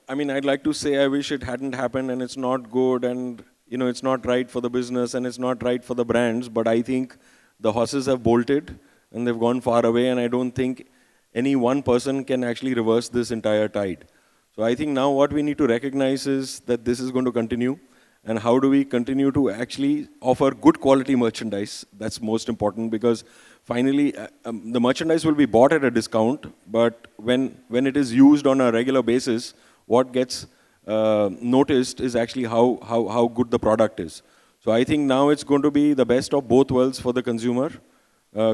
I mean, I'd like to say I wish it hadn't happened and it's not good and it's not right for the business and it's not right for the brands. But I think the horses have bolted and they've gone far away, and I don't think any one person can actually reverse this entire tide. So I think now what we need to recognize is that this is going to continue, and how do we continue to actually offer good quality merchandise? That's most important, because finally the merchandise will be bought at a discount, but when it is used on a regular basis, what gets noticed is actually how good the product is. So I think now it's going to be the best of both worlds for the consumer,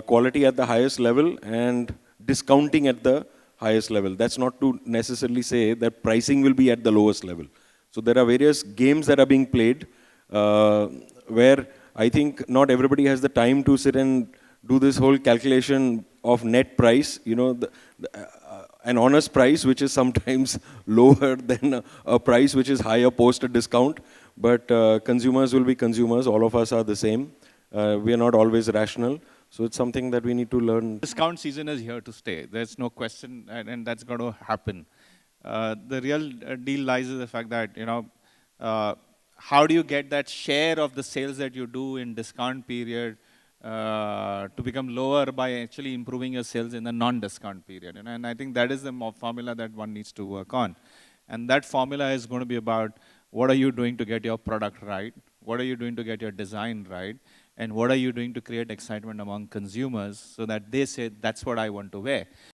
quality at the highest level and discounting at the highest level. That's not to necessarily say that pricing will be at the lowest level. So there are various games that are being played uh, where I think not everybody has the time to sit and do this whole calculation of net price, an honest price, which is sometimes lower than a price which is higher post a discount. But consumers will be consumers. All of us are the same. We are not always rational. So it's something that we need to learn. Discount season is here to stay. There's no question, and that's going to happen. The real deal lies in the fact that, how do you get that share of the sales that you do in discount period to become lower by actually improving your sales in the non-discount period. And I think that is the formula that one needs to work on. And that formula is going to be about what are you doing to get your product right? What are you doing to get your design right? And what are you doing to create excitement among consumers so that they say, that's what I want to wear.